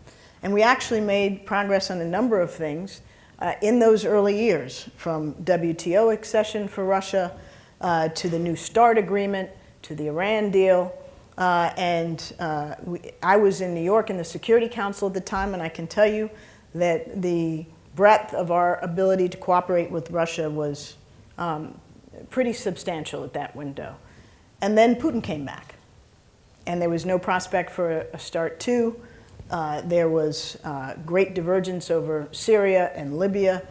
and we actually made progress on a number of things in those early years, from WTO accession for Russia to the New START agreement to the Iran deal. I was in New York in the Security Council at the time, and I can tell you that the breadth of our ability to cooperate with Russia was pretty substantial at that window. And then Putin came back, and there was no prospect for a START 2. There was great divergence over Syria and Libya,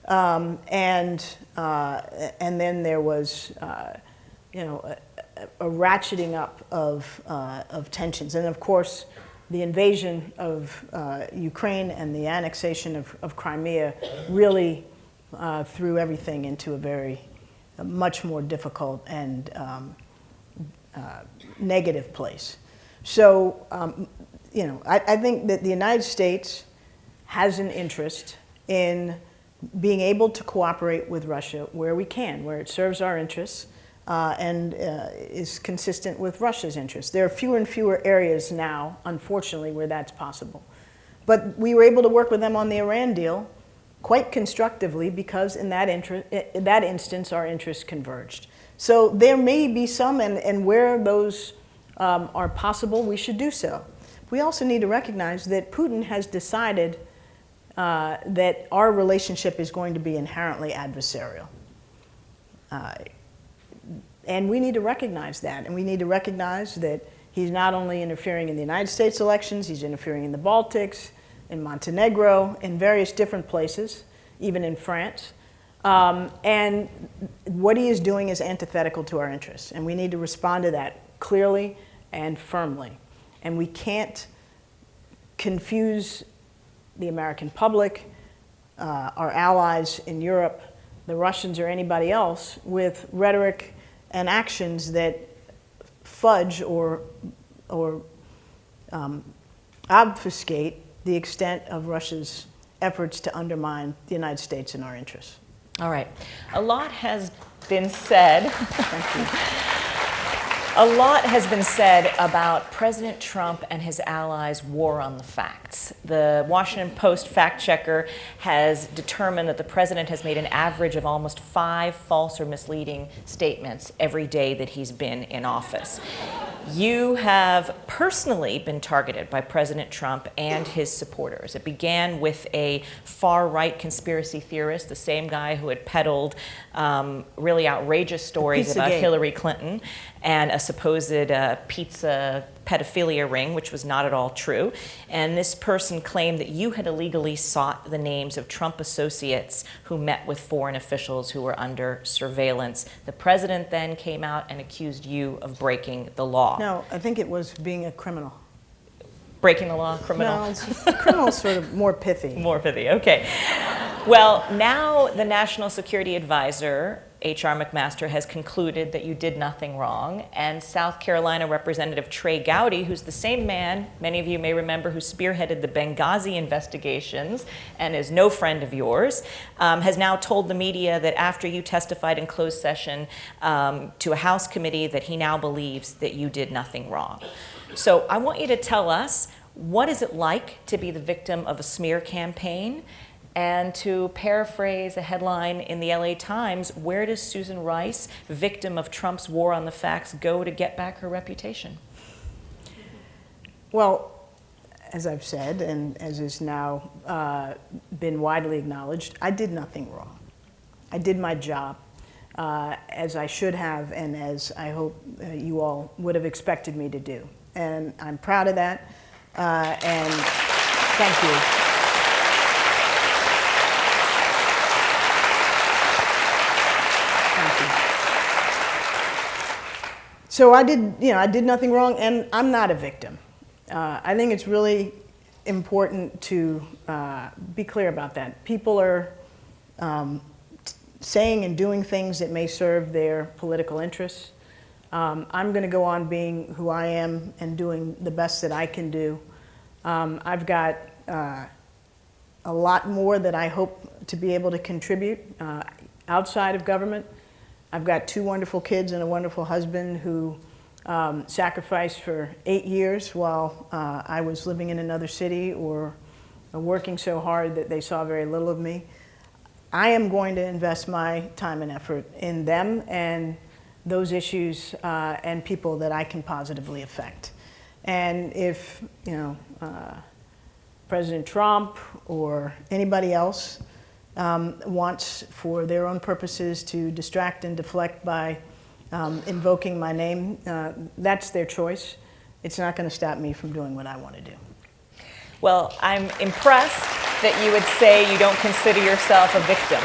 and then there was, you know, a ratcheting up of tensions. And of course, the invasion of Ukraine and the annexation of Crimea really threw everything into a much more difficult and negative place. So, you know, I think that the United States has an interest in being able to cooperate with Russia where we can, where it serves our interests, and is consistent with Russia's interests. There are fewer and fewer areas now, unfortunately, where that's possible. But we were able to work with them on the Iran deal quite constructively because in that instance, our interests converged. So there may be some, and where those are possible, we should do so. We also need to recognize that Putin has decided that our relationship is going to be inherently adversarial. And we need to recognize that. And we need to recognize that he's not only interfering in the United States elections, he's interfering in the Baltics, in Montenegro, in various different places, even in France. And what he is doing is antithetical to our interests. And we need to respond to that clearly and firmly. And we can't confuse the American public, our allies in Europe, the Russians or anybody else, with rhetoric and actions that fudge or obfuscate the extent of Russia's efforts to undermine the United States and our interests. All right. A lot has been said. Thank you. A lot has been said about President Trump and his allies' war on the facts. The Washington Post fact checker has determined that the president has made an average of almost 5 false or misleading statements every day that he's been in office. You have personally been targeted by President Trump and his supporters. It began with a far-right conspiracy theorist, the same guy who had peddled really outrageous stories about Hillary Clinton and a supposed pizza pedophilia ring, which was not at all true. And this person claimed that you had illegally sought the names of Trump associates who met with foreign officials who were under surveillance. The president then came out and accused you of breaking the law. No, I think it was being a criminal. Breaking the law, criminal? No, criminal's sort of more pithy. More pithy, okay. Well, now the National Security Advisor, H.R. McMaster, has concluded that you did nothing wrong, and South Carolina Representative Trey Gowdy, who's the same man, many of you may remember, who spearheaded the Benghazi investigations and is no friend of yours, has now told the media that after you testified in closed session to a House committee that he now believes that you did nothing wrong. So I want you to tell us, what is it like to be the victim of a smear campaign? And to paraphrase a headline in the LA Times, where does Susan Rice, victim of Trump's war on the facts, go to get back her reputation? Well, as I've said, and as is now been widely acknowledged, I did nothing wrong. I did my job as I should have, and as I hope you all would have expected me to do. And I'm proud of that, and thank you. So I did nothing wrong, and I'm not a victim. I think it's really important to be clear about that. People are saying and doing things that may serve their political interests. I'm going to go on being who I am and doing the best that I can do. I've got a lot more that I hope to be able to contribute outside of government. I've got 2 wonderful kids and a wonderful husband who sacrificed for 8 years while I was living in another city or working so hard that they saw very little of me. I am going to invest my time and effort in them and those issues and people that I can positively affect. And if President Trump or anybody else wants, for their own purposes, to distract and deflect by invoking my name, that's their choice. It's not going to stop me from doing what I want to do. Well, I'm impressed that you would say you don't consider yourself a victim.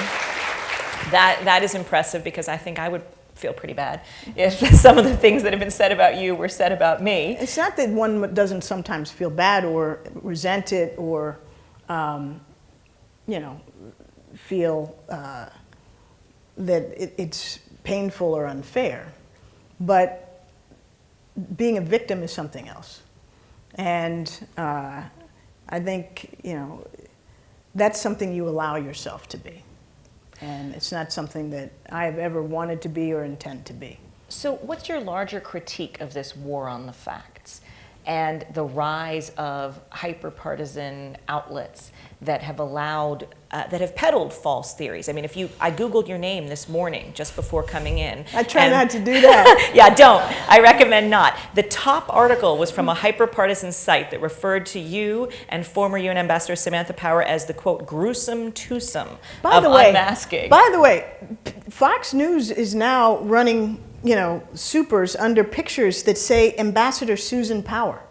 That is impressive, because I think I would feel pretty bad if some of the things that have been said about you were said about me. It's not that one doesn't sometimes feel bad or resent it or, feel that it's painful or unfair. But being a victim is something else. And I think, that's something you allow yourself to be. And it's not something that I have ever wanted to be or intend to be. So what's your larger critique of this war on the facts and the rise of hyper-partisan outlets that have allowed, that have peddled false theories? I mean, I Googled your name this morning just before coming in. I try not to do that. Yeah, don't. I recommend not. The top article was from a hyper-partisan site that referred to you and former UN Ambassador Samantha Power as the, quote, gruesome twosome of unmasking. By the way, Fox News is now running, supers under pictures that say Ambassador Susan Power.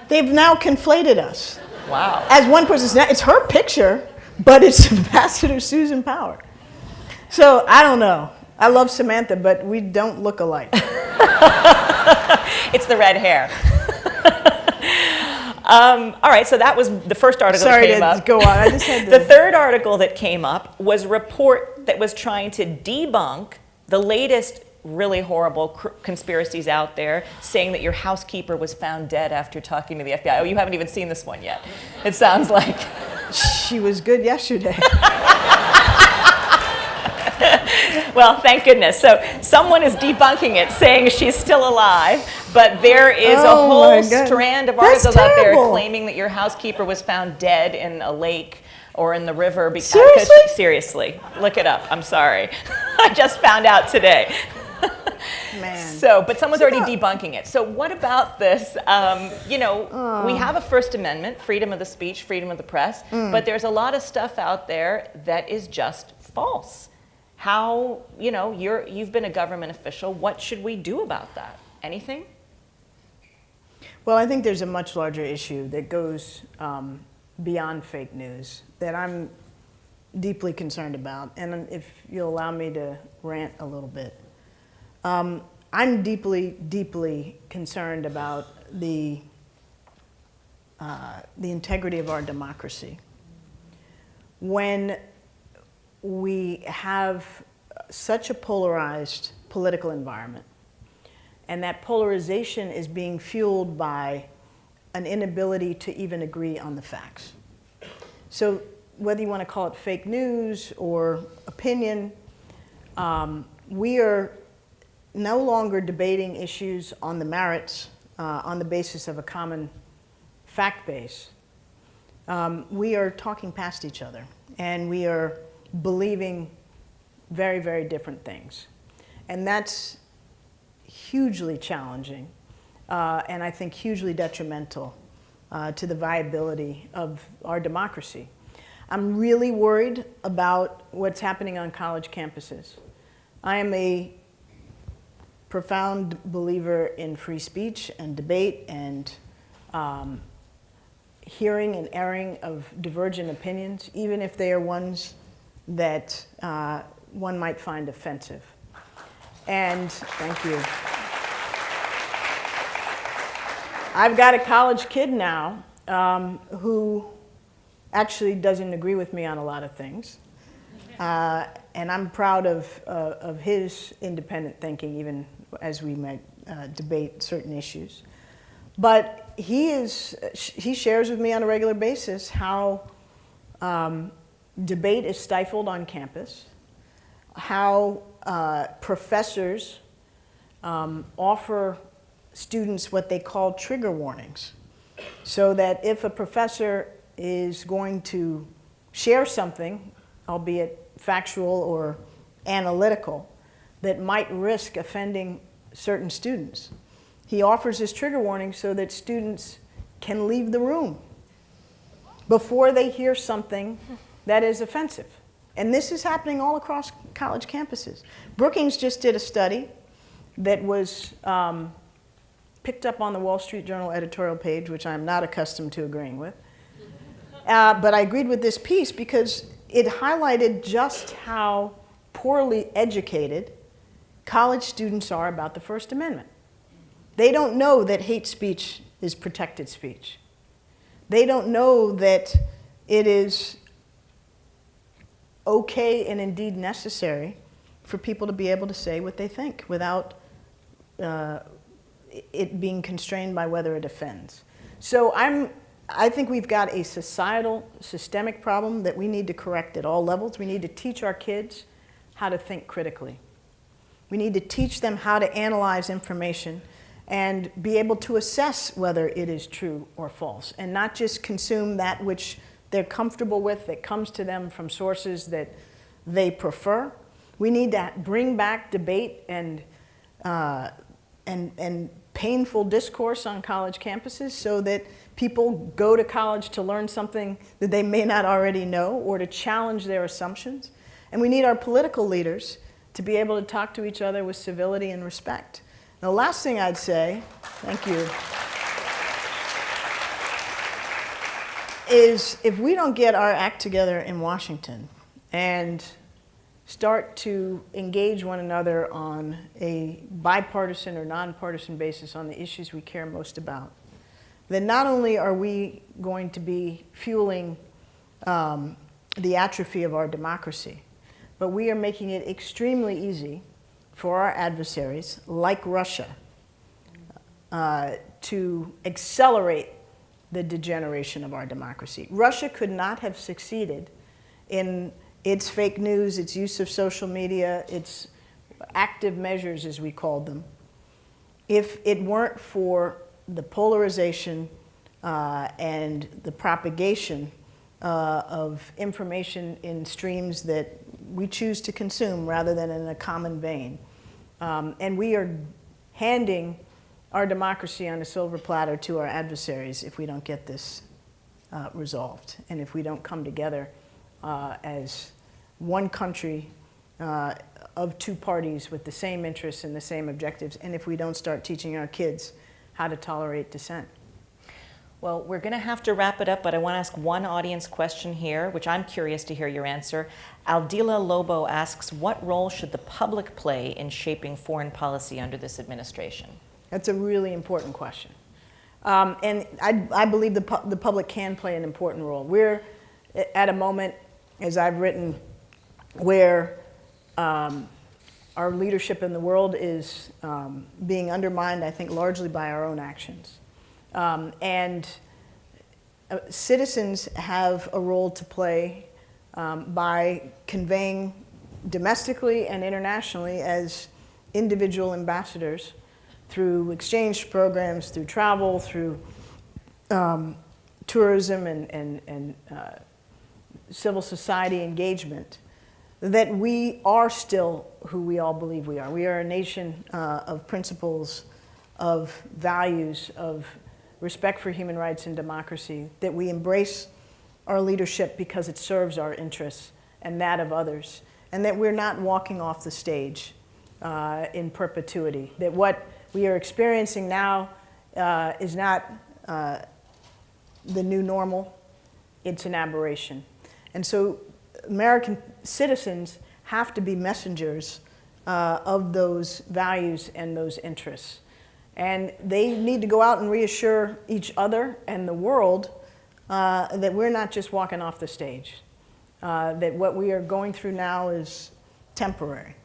They've now conflated us. Wow. As one person, it's her picture, but it's Ambassador Susan Power. So I don't know. I love Samantha, but we don't look alike. It's the red hair. All right, so that was the first article that came up. Sorry to go on. I just had to... The third article that came up was a report that was trying to debunk the latest really horrible conspiracies out there, saying that your housekeeper was found dead after talking to the FBI. Oh, you haven't even seen this one yet. It sounds like. She was good yesterday. Well, thank goodness. So someone is debunking it, saying she's still alive, but there is a whole strand of articles out there claiming that your housekeeper was found dead in a lake or in the river because seriously, look it up. I'm sorry. I just found out today. Man. So, but someone's already debunking it. So what about this? We have a First Amendment, freedom of the speech, freedom of the press, but there's a lot of stuff out there that is just false. How, you've been a government official. What should we do about that? Anything? Well, I think there's a much larger issue that goes beyond fake news that I'm deeply concerned about. And if you'll allow me to rant a little bit. I'm deeply, deeply concerned about the integrity of our democracy. When we have such a polarized political environment, and that polarization is being fueled by an inability to even agree on the facts. So whether you want to call it fake news or opinion, we are no longer debating issues on the merits, on the basis of a common fact base. We are talking past each other, and we are believing very, very different things. And that's hugely challenging, and I think hugely detrimental to the viability of our democracy. I'm really worried about what's happening on college campuses. I am a profound believer in free speech and debate and hearing and airing of divergent opinions, even if they are ones that one might find offensive. And thank you. I've got a college kid now who actually doesn't agree with me on a lot of things. And I'm proud of his independent thinking, even as we might debate certain issues. But he shares with me on a regular basis how debate is stifled on campus, how professors offer students what they call trigger warnings, so that if a professor is going to share something, albeit factual or analytical, that might risk offending certain students, he offers this trigger warning so that students can leave the room before they hear something that is offensive. And this is happening all across college campuses. Brookings just did a study that was picked up on the Wall Street Journal editorial page, which I'm not accustomed to agreeing with. But I agreed with this piece because it highlighted just how poorly educated college students are about the First Amendment. They don't know that hate speech is protected speech. They don't know that it is okay and indeed necessary for people to be able to say what they think without it being constrained by whether it offends. So I think we've got a societal, systemic problem that we need to correct at all levels. We need to teach our kids how to think critically. We need to teach them how to analyze information and be able to assess whether it is true or false, and not just consume that which they're comfortable with, that comes to them from sources that they prefer. We need to bring back debate and painful discourse on college campuses so that people go to college to learn something that they may not already know or to challenge their assumptions. And we need our political leaders to be able to talk to each other with civility and respect. The last thing I'd say, thank you, is if we don't get our act together in Washington and start to engage one another on a bipartisan or nonpartisan basis on the issues we care most about, then not only are we going to be fueling the atrophy of our democracy, but we are making it extremely easy for our adversaries, like Russia, to accelerate the degeneration of our democracy. Russia could not have succeeded in It's fake news, it's use of social media, it's active measures, as we called them. If it weren't for the polarization and the propagation of information in streams that we choose to consume rather than in a common vein, and we are handing our democracy on a silver platter to our adversaries if we don't get this resolved, and if we don't come together as one country of two parties with the same interests and the same objectives, and if we don't start teaching our kids how to tolerate dissent. Well, we're going to have to wrap it up, but I want to ask one audience question here, which I'm curious to hear your answer. Aldila Lobo asks, what role should the public play in shaping foreign policy under this administration? That's a really important question. And I believe the public can play an important role. We're at a moment, as I've written, where our leadership in the world is being undermined, I think, largely by our own actions. And citizens have a role to play by conveying domestically and internationally as individual ambassadors through exchange programs, through travel, through tourism and civil society engagement, that we are still who we all believe we are. We are a nation of principles, of values, of respect for human rights and democracy, that we embrace our leadership because it serves our interests and that of others, and that we're not walking off the stage in perpetuity, that what we are experiencing now is not the new normal, it's an aberration. And so American citizens have to be messengers of those values and those interests. And they need to go out and reassure each other and the world that we're not just walking off the stage, that what we are going through now is temporary.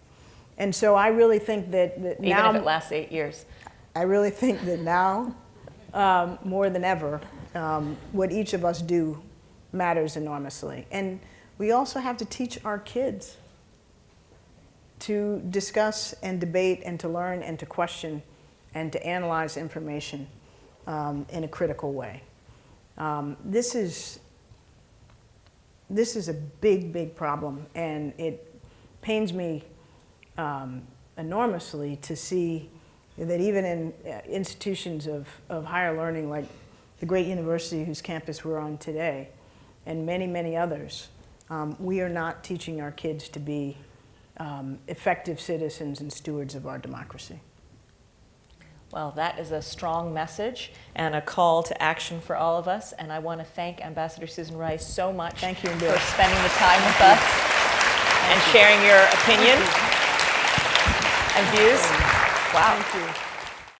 And so I really think that now— Even if it lasts 8 years. I really think that now, more than ever, what each of us do matters enormously. And we also have to teach our kids to discuss and debate and to learn and to question and to analyze information in a critical way. This is a big, big problem, and it pains me enormously to see that even in institutions of higher learning like the great university whose campus we're on today, and many, many others, we are not teaching our kids to be effective citizens and stewards of our democracy. Well, that is a strong message and a call to action for all of us. And I want to thank Ambassador Susan Rice so much for spending the time with us and sharing your opinion and views. Wow. Thank you.